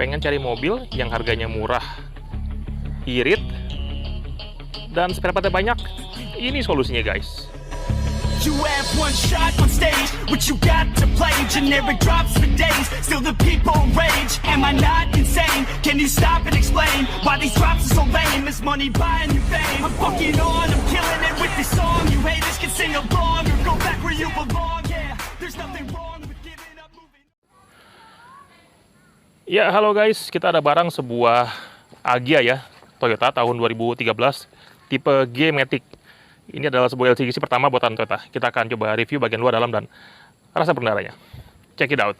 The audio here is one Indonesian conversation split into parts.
pengen cari mobil yang harganya murah, irit, dan spare partnya banyak, ini solusinya guys. You have one shot on stage, what you got to play? Generic drops for days, still the people rage. Am I not insane? Can you stop and explain why these drops are so lame? Is money buying you fame? I'm fucking on, I'm killing it with this song. You haters can sing along or go back where you belong. Yeah, there's nothing wrong with giving up moving. Ya, halo guys, kita ada barang sebuah Agya ya, Toyota tahun 2013, tipe G-Matic. Ini adalah sebuah LCGC pertama buatan Toyota. Kita akan coba review bagian luar, dalam, dan rasa pengendaranya. Check it out.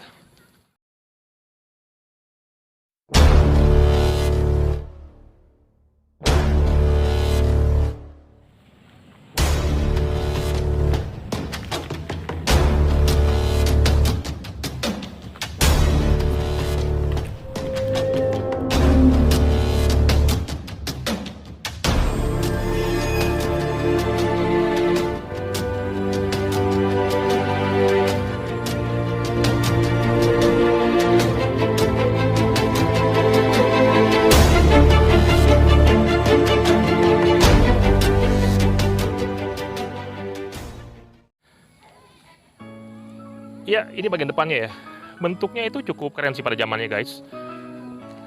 Ya, ini bagian depannya ya. Bentuknya itu cukup keren sih pada zamannya guys.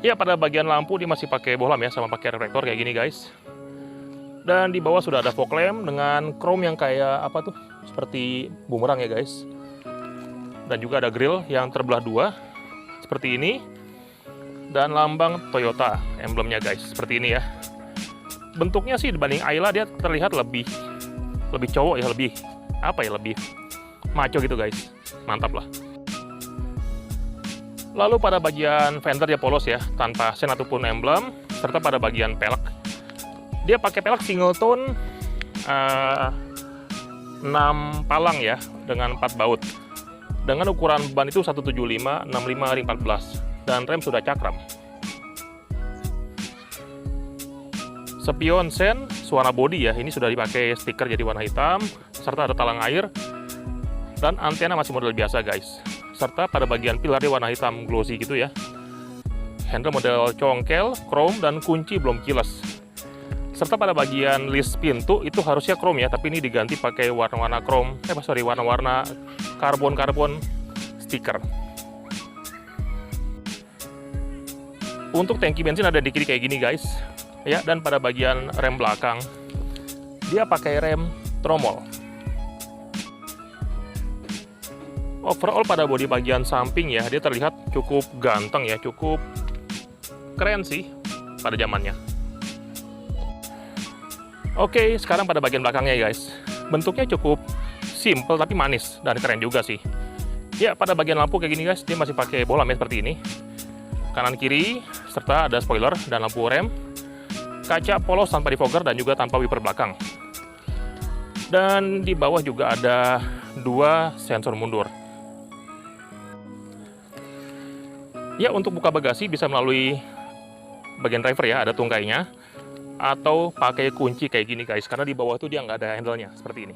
Ya, pada bagian lampu dia masih pakai bohlam ya, sama pakai reflektor kayak gini guys. Dan di bawah sudah ada fog lamp dengan chrome yang kayak apa tuh, seperti bumerang ya guys. Dan juga ada grill yang terbelah dua seperti ini. Dan lambang Toyota, emblemnya guys, seperti ini ya. Bentuknya sih dibanding Ayla dia terlihat lebih cowok ya, lebih maco gitu guys. Mantap lah. Lalu pada bagian fender dia polos ya, tanpa sen ataupun emblem, serta pada bagian pelek dia pakai pelek single tone 6 palang ya, dengan 4 baut. Dengan ukuran ban itu 175 65 ring 14, dan rem sudah cakram. Spion sen warna body ya, ini sudah dipakai stiker jadi warna hitam, serta ada talang air. Dan antena masih model biasa guys, serta pada bagian pilar dia warna hitam glossy gitu ya. Handle model congkel, chrome, dan kunci belum kiles. Serta pada bagian list pintu itu harusnya chrome ya, tapi ini diganti pakai warna-warna chrome, warna-warna karbon stiker. Untuk tangki bensin ada di kiri kayak gini guys ya, dan pada bagian rem belakang dia pakai rem tromol. Overall pada bodi bagian samping ya, dia terlihat cukup ganteng ya, cukup keren sih pada zamannya. Oke, sekarang pada bagian belakangnya ya guys. Bentuknya cukup simple tapi manis dan keren juga sih. Ya, pada bagian lampu kayak gini guys, dia masih pakai bohlam ya, seperti ini. Kanan kiri, serta ada spoiler dan lampu rem. Kaca polos tanpa defogger dan juga tanpa wiper belakang. Dan di bawah juga ada 2 sensor mundur. Ya, untuk buka bagasi bisa melalui bagian driver ya, ada tungkainya. Atau pakai kunci kayak gini guys, karena di bawah itu dia nggak ada handle-nya, seperti ini.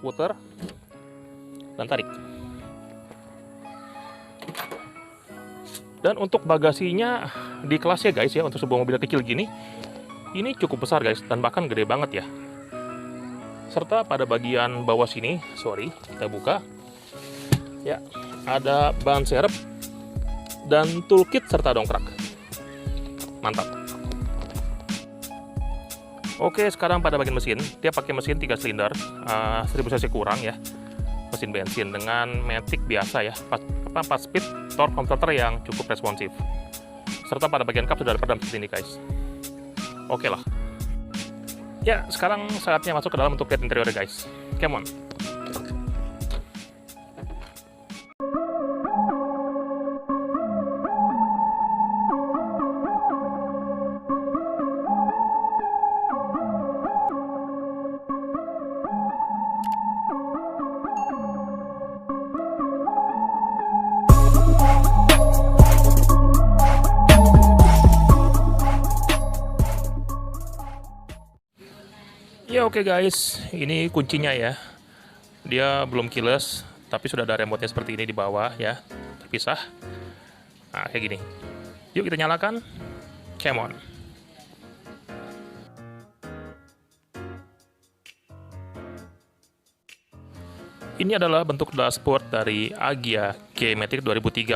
Puter, dan tarik. Dan untuk bagasinya di kelas ya guys ya, untuk sebuah mobil kecil gini, ini cukup besar guys, dan bahkan gede banget ya. Serta pada bagian bawah sini, kita buka. Ya, ada ban serep dan toolkit serta dongkrak. Mantap. Oke, sekarang pada bagian mesin, dia pakai mesin 3 silinder, 1000 cc kurang ya, mesin bensin dengan matic biasa ya, 4 speed torque converter yang cukup responsif. Serta pada bagian kap sudah ada peredam seperti ini guys. Oke lah. Ya, sekarang saatnya masuk ke dalam untuk lihat interiornya guys. Come on. Ya oke guys, ini kuncinya ya. Dia belum keyless, tapi sudah ada remote-nya seperti ini di bawah ya, terpisah. Nah, kayak gini. Yuk kita nyalakan. Come on. Ini adalah bentuk dashboard dari Agya K-Matic 2013.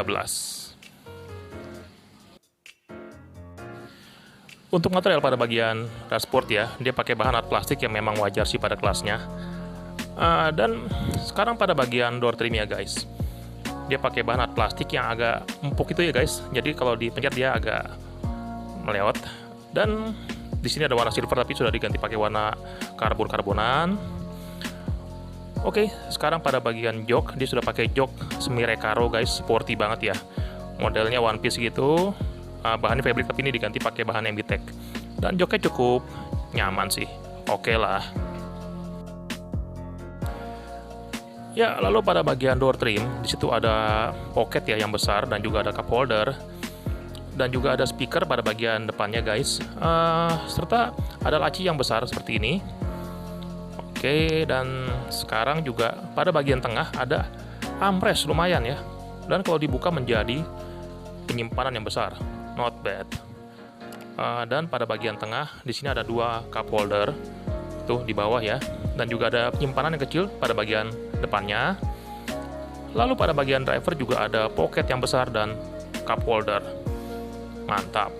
Untuk material pada bagian dashboard ya, dia pakai bahan art plastik yang memang wajar sih pada kelasnya. Dan sekarang pada bagian door trim ya guys, dia pakai bahan art plastik yang agak empuk itu ya guys. Jadi kalau dipencet dia agak melewat. Dan di sini ada warna silver tapi sudah diganti pakai warna karbon-karbonan. Oke, sekarang pada bagian jok, dia sudah pakai jok semi recaro guys, sporty banget ya. Modelnya one piece gitu, bahannya fabric tapi ini diganti pakai bahan MBTech. Dan joknya cukup nyaman sih, oke lah. Ya, lalu pada bagian door trim, di situ ada pocket ya yang besar dan juga ada cup holder. Dan juga ada speaker pada bagian depannya guys, serta ada laci yang besar seperti ini. Oke, dan sekarang juga pada bagian tengah ada armrest lumayan ya. Dan kalau dibuka menjadi penyimpanan yang besar, not bad. Dan pada bagian tengah di sini ada dua cup holder, tuh di bawah ya. Dan juga ada penyimpanan yang kecil pada bagian depannya. Lalu pada bagian driver juga ada pocket yang besar dan cup holder. Mantap.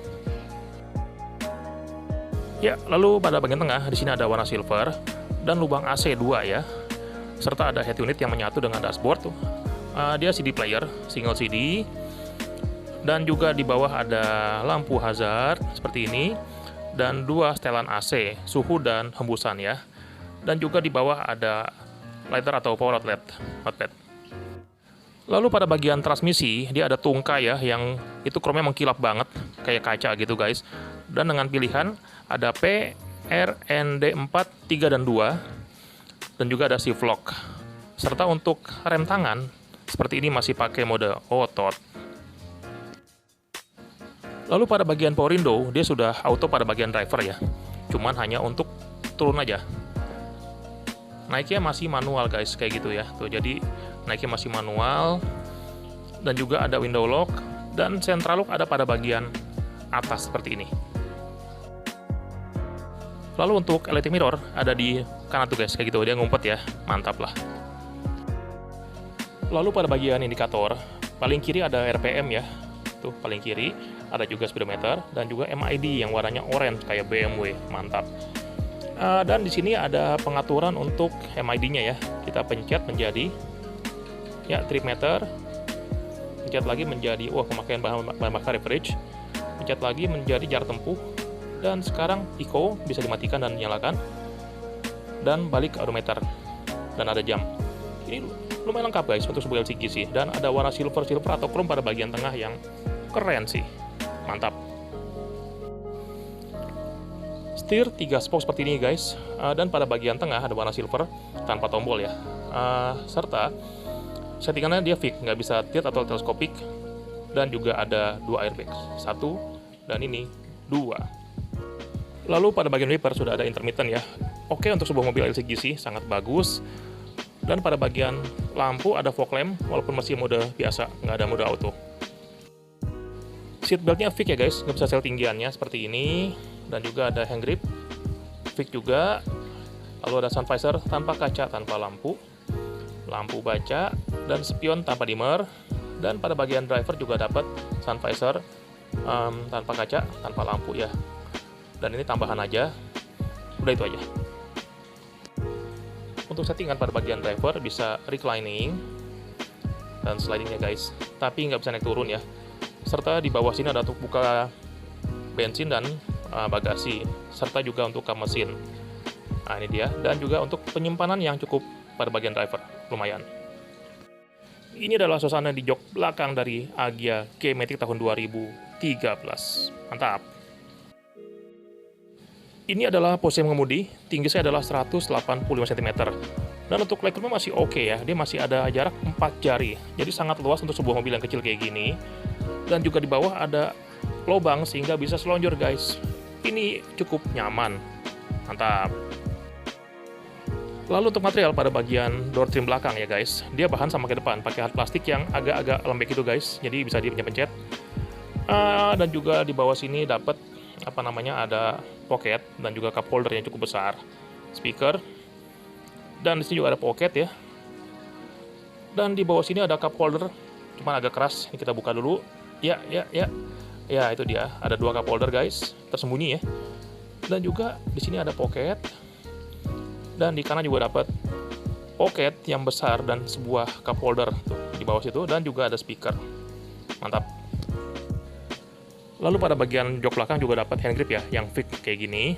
Ya, lalu pada bagian tengah di sini ada warna silver dan lubang AC 2 ya, serta ada head unit yang menyatu dengan dashboard tuh. Dia CD player, single CD, dan juga di bawah ada lampu hazard seperti ini, dan dua setelan AC, suhu dan hembusan ya. Dan juga di bawah ada lighter atau power outlet. Lalu pada bagian transmisi, dia ada tungkai ya, yang itu chrome-nya mengkilap banget, kayak kaca gitu guys. Dan dengan pilihan ada P, R, N, D 4, 3, dan 2. Dan juga ada shift lock. Serta untuk rem tangan, seperti ini masih pakai mode otot. Lalu pada bagian power window, dia sudah auto pada bagian driver ya. Cuman hanya untuk turun aja. Naiknya masih manual guys, kayak gitu ya. Tuh, jadi naiknya masih manual. Dan juga ada window lock. Dan central lock ada pada bagian atas seperti ini. Lalu untuk electric mirror ada di kanan tuh guys, kayak gitu, dia ngumpet ya, mantap lah. Lalu pada bagian indikator, paling kiri ada RPM ya, tuh paling kiri, ada juga speedometer, dan juga MID yang warnanya orange kayak BMW, mantap. Dan di sini ada pengaturan untuk MID-nya ya, kita pencet menjadi, ya trip meter, pencet lagi menjadi, pemakaian bahan bakar average, pencet lagi menjadi jarak tempuh, dan sekarang eco bisa dimatikan dan dinyalakan, dan balik ke odometer, dan ada jam. Ini lumayan lengkap guys untuk sebuah LCG sih, dan ada warna silver atau chrome pada bagian tengah yang keren sih, mantap. Setir 3 spoke seperti ini guys, dan pada bagian tengah ada warna silver tanpa tombol ya, serta settingannya dia fix, nggak bisa tilt atau teleskopik, dan juga ada 2 airbags, 1 dan ini 2. Lalu pada bagian wiper sudah ada intermittent ya. Oke, untuk sebuah mobil LCGC sangat bagus. Dan pada bagian lampu ada fog lamp, walaupun masih mode biasa, nggak ada mode auto. Seat beltnya fix ya guys, nggak bisa sel tinggiannya seperti ini. Dan juga ada hand grip, fix juga. Lalu ada sun visor tanpa kaca, tanpa lampu. Lampu baca, dan spion tanpa dimmer. Dan pada bagian driver juga dapat sun visor tanpa kaca, tanpa lampu ya. Dan ini tambahan aja, udah itu aja. Untuk settingan pada bagian driver bisa reclining dan slidingnya guys, tapi nggak bisa naik turun ya. Serta di bawah sini ada untuk buka bensin dan bagasi, serta juga untuk kap mesin. Nah ini dia, dan juga untuk penyimpanan yang cukup pada bagian driver, lumayan. Ini adalah suasana di jok belakang dari Agya K-Matic tahun 2013, mantap. Ini adalah posisi mengemudi, tinggi saya adalah 185 cm. Dan untuk legroomnya masih oke ya, dia masih ada jarak 4 jari. Jadi sangat luas untuk sebuah mobil yang kecil kayak gini. Dan juga di bawah ada lubang sehingga bisa selonjor guys. Ini cukup nyaman, mantap. Lalu untuk material pada bagian door trim belakang ya guys, dia bahan sama ke depan, pakai hard plastik yang agak-agak lembek itu guys, jadi bisa dipencet-pencet. Dan juga di bawah sini dapat apa namanya, ada pocket dan juga cup holder yang cukup besar, speaker, dan di sini juga ada pocket ya. Dan di bawah sini ada cup holder, cuman agak keras. Ini kita buka dulu. Ya, itu dia. Ada 2 cup holder guys, tersembunyi ya. Dan juga di sini ada pocket. Dan di kanan juga dapat pocket yang besar dan sebuah cup holder tuh di bawah situ, dan juga ada speaker. Mantap. Lalu pada bagian jok belakang juga dapat hand grip ya, yang fit kayak gini,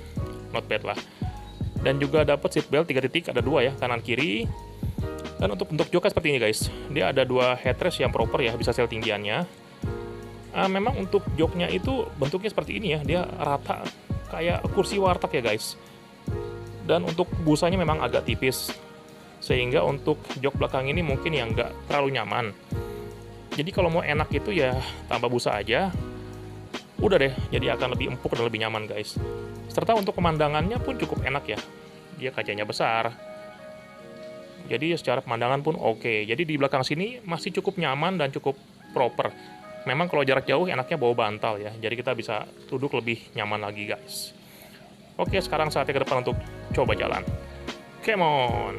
not bad lah. Dan juga dapat seat belt 3 titik, ada 2 ya, kanan kiri. Dan untuk bentuk joknya seperti ini guys, dia ada 2 headrest yang proper ya, bisa setel tinggiannya. Memang untuk joknya itu bentuknya seperti ini ya, dia rata kayak kursi warteg ya guys. Dan untuk busanya memang agak tipis, sehingga untuk jok belakang ini mungkin yang nggak terlalu nyaman. Jadi kalau mau enak itu ya tambah busa aja, udah deh, jadi akan lebih empuk dan lebih nyaman guys. Serta untuk pemandangannya pun cukup enak ya, dia kacanya besar, jadi secara pemandangan pun oke. Jadi di belakang sini masih cukup nyaman dan cukup proper. Memang kalau jarak jauh enaknya bawa bantal ya, jadi kita bisa duduk lebih nyaman lagi guys. Oke, sekarang saatnya ke depan untuk coba jalan. Come on.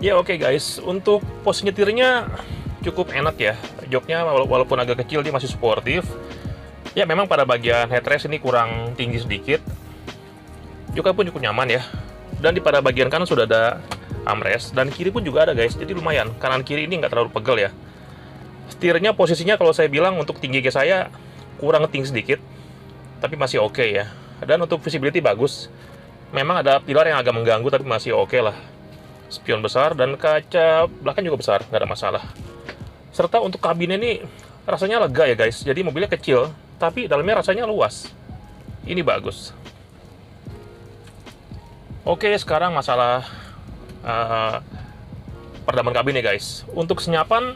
Ya oke guys, untuk posisi nyetirnya cukup enak ya. Joknya walaupun agak kecil dia masih suportif. Ya memang pada bagian headrest ini kurang tinggi sedikit. Joknya pun cukup nyaman ya. Dan di pada bagian kanan sudah ada armrest, dan kiri pun juga ada guys. Jadi lumayan, kanan kiri ini nggak terlalu pegel ya. Setirnya posisinya kalau saya bilang untuk tinggi ke saya kurang tinggi sedikit, tapi masih oke ya. Dan untuk visibility bagus. Memang ada pilar yang agak mengganggu, tapi masih oke lah. Spion besar dan kaca belakang juga besar, nggak ada masalah. Serta untuk kabinnya ini rasanya lega ya guys. Jadi mobilnya kecil, tapi dalamnya rasanya luas. Ini bagus. Oke, sekarang masalah peredaman kabin ya guys. Untuk senyapan,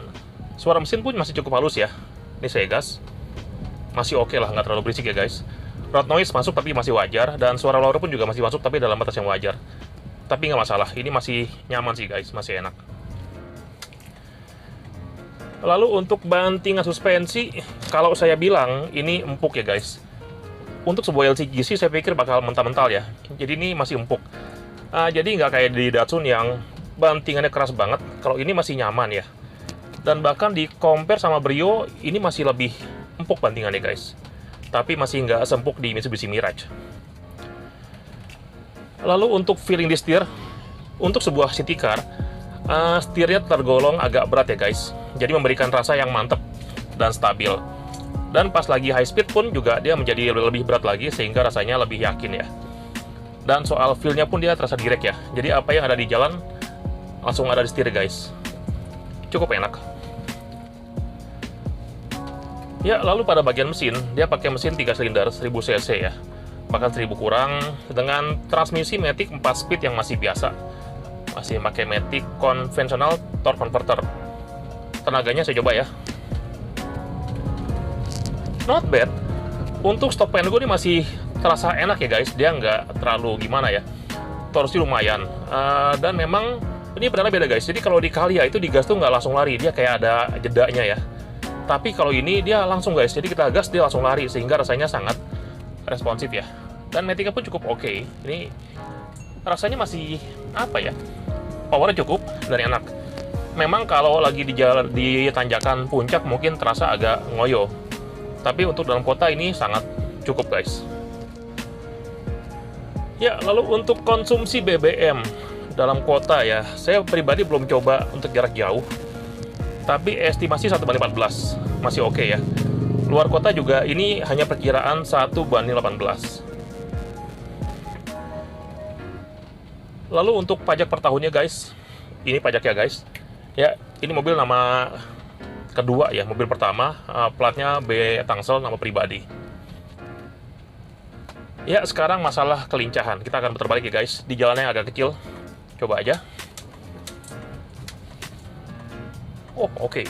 suara mesin pun masih cukup halus ya. Ini saya gas, masih oke lah, nggak terlalu berisik ya guys. Road noise masuk tapi masih wajar, dan suara lower pun juga masih masuk tapi dalam batas yang wajar. Tapi nggak masalah, ini masih nyaman sih guys, masih enak. Lalu untuk bantingan suspensi, kalau saya bilang ini empuk ya guys. Untuk sebuah LCGC saya pikir bakal mental-mental ya, jadi ini masih empuk. Jadi nggak kayak di Datsun yang bantingannya keras banget, kalau ini masih nyaman ya. Dan bahkan di compare sama Brio, ini masih lebih empuk bantingannya guys. Tapi masih nggak sempuk di Mitsubishi Mirage. Lalu untuk feeling di setir, untuk sebuah city car, setirnya tergolong agak berat ya guys. Jadi memberikan rasa yang mantep dan stabil. Dan pas lagi high speed pun juga dia menjadi lebih berat lagi, sehingga rasanya lebih yakin ya. Dan soal feel-nya pun dia terasa direct ya. Jadi apa yang ada di jalan langsung ada di setir guys. Cukup enak. Ya, lalu pada bagian mesin, dia pakai mesin 3 silinder 1000 cc ya. Bahkan 1000 kurang, dengan transmisi Matic 4 speed yang masih biasa. Masih pakai Matic konvensional torque converter. Tenaganya saya coba ya. Not bad. Untuk stop and go ini masih terasa enak ya guys. Dia nggak terlalu gimana ya. Torsi lumayan. Dan memang ini pedalnya beda guys. Jadi kalau di Calya itu digas tuh nggak langsung lari. Dia kayak ada jedanya ya. Tapi kalau ini dia langsung guys. Jadi kita gas dia langsung lari. Sehingga rasanya sangat responsif ya. Dan Matic pun cukup oke. Ini rasanya masih apa ya, powernya cukup dan enak. Memang kalau lagi di jalan di tanjakan puncak mungkin terasa agak ngoyo, tapi untuk dalam kota ini sangat cukup guys. Ya, lalu untuk konsumsi BBM dalam kota ya, saya pribadi belum coba untuk jarak jauh, tapi estimasi 1/14 masih oke ya. Luar kota juga ini hanya perkiraan 1/18. Lalu untuk pajak per tahunnya guys, ini pajaknya guys. Ya, ini mobil nama kedua ya, mobil pertama, platnya B Tangsel, nama pribadi. Ya, sekarang masalah kelincahan. Kita akan putar balik ya guys, di jalannya agak kecil. Coba aja. Oh, oke.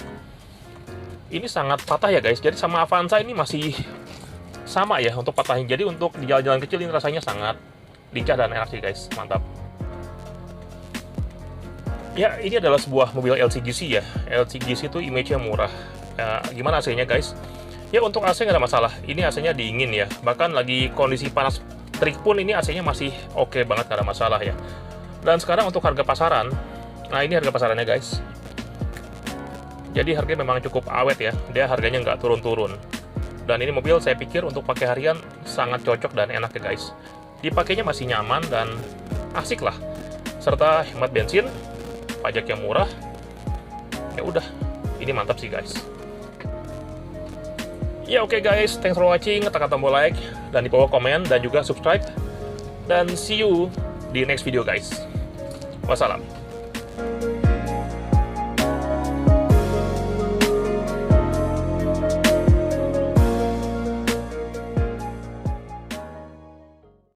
Ini sangat patah ya guys, jadi sama Avanza ini masih sama ya untuk patahin. Jadi untuk di jalan-jalan kecil ini rasanya sangat lincah dan enak sih guys, mantap. Ya, ini adalah sebuah mobil LCGC ya. LCGC itu image-nya murah. Gimana AC-nya guys? Ya, untuk AC nggak ada masalah. Ini AC-nya dingin ya. Bahkan lagi kondisi panas terik pun ini AC-nya masih oke banget, nggak ada masalah ya. Dan sekarang untuk harga pasaran, nah ini harga pasarannya guys. Jadi harganya memang cukup awet ya. Dia harganya nggak turun-turun. Dan ini mobil saya pikir untuk pakai harian sangat cocok dan enak ya guys. Dipakainya masih nyaman dan asik lah. Serta hemat bensin, pajak yang murah. Ya udah, ini mantap sih guys. Ya oke guys, thanks for watching. Tekan tombol like dan di bawah komen dan juga subscribe. Dan see you di next video guys. Wassalam.